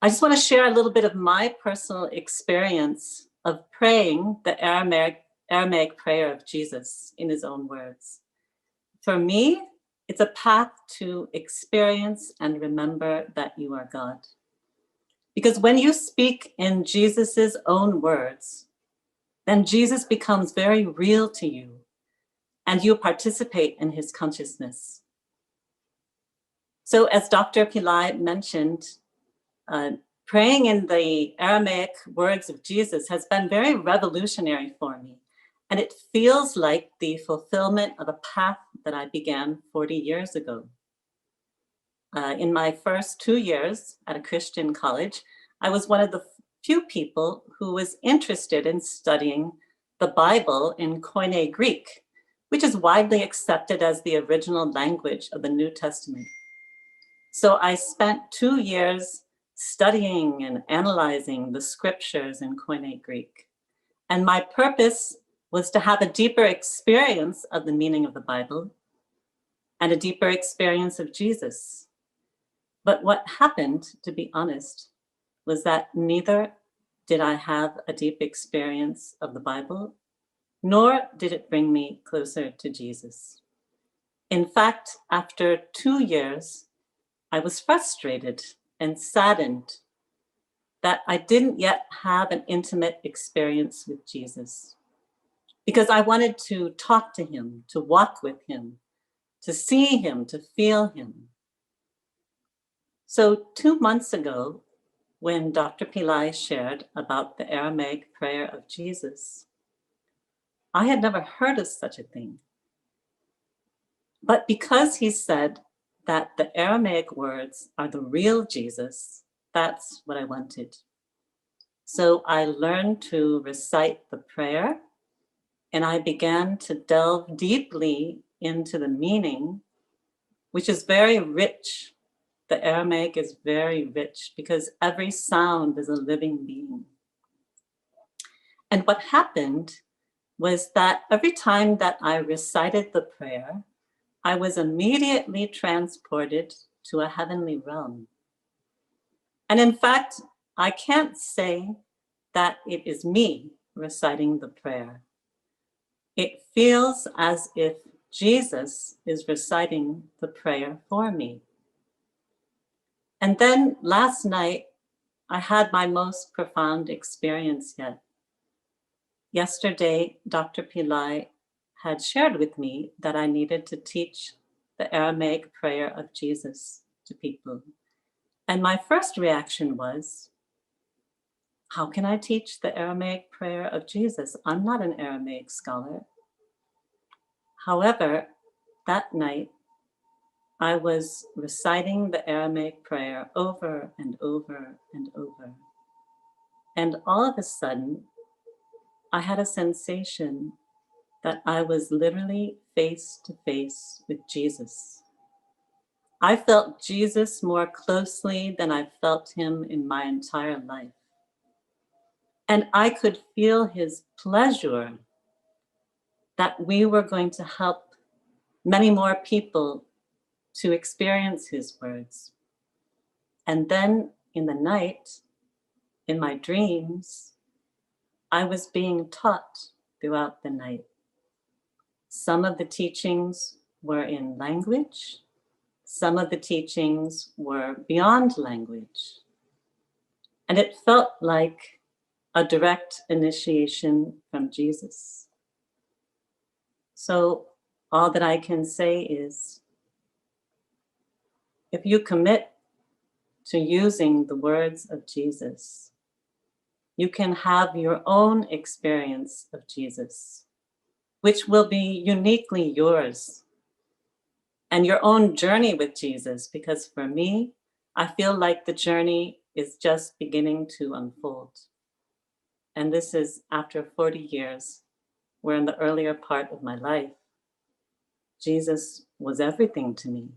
I just want to share a little bit of my personal experience of praying the Aramaic prayer of Jesus in his own words. For me, it's a path to experience and remember that you are God. Because when you speak in Jesus's own words, then Jesus becomes very real to you and you participate in his consciousness. So as Dr. Pillai mentioned, praying in the Aramaic words of Jesus has been very revolutionary for me. And it feels like the fulfillment of a path that I began 40 years ago. In my first 2 years at a Christian college, I was one of the few people who was interested in studying the Bible in Koine Greek, which is widely accepted as the original language of the New Testament. So I spent 2 years studying and analyzing the scriptures in Koine Greek. And my purpose was to have a deeper experience of the meaning of the Bible and a deeper experience of Jesus. But what happened, to be honest, was that neither did I have a deep experience of the Bible, nor did it bring me closer to Jesus. In fact, after 2 years, I was frustrated and saddened that I didn't yet have an intimate experience with Jesus, because I wanted to talk to him, to walk with him, to see him, to feel him. So 2 months ago, when Dr. Pillai shared about the Aramaic prayer of Jesus, I had never heard of such a thing. But because he said that the Aramaic words are the real Jesus, that's what I wanted. So I learned to recite the prayer, and I began to delve deeply into the meaning, which is very rich. The Aramaic is very rich because every sound is a living being. And what happened was that every time that I recited the prayer, I was immediately transported to a heavenly realm. And in fact, I can't say that it is me reciting the prayer. It feels as if Jesus is reciting the prayer for me. And then last night, I had my most profound experience yet. Yesterday, Dr. Pillai had shared with me that I needed to teach the Aramaic prayer of Jesus to people. And my first reaction was, how can I teach the Aramaic prayer of Jesus? I'm not an Aramaic scholar. However, that night, I was reciting the Aramaic prayer over and over and over. And all of a sudden, I had a sensation that I was literally face to face with Jesus. I felt Jesus more closely than I felt him in my entire life. And I could feel his pleasure that we were going to help many more people to experience his words. And then in the night, in my dreams, I was being taught throughout the night. Some of the teachings were in language. Some of the teachings were beyond language. And it felt like a direct initiation from Jesus. So all that I can say is, if you commit to using the words of Jesus, you can have your own experience of Jesus, which will be uniquely yours, and your own journey with Jesus, because for me, I feel like the journey is just beginning to unfold. And this is after 40 years, where in the earlier part of my life, Jesus was everything to me.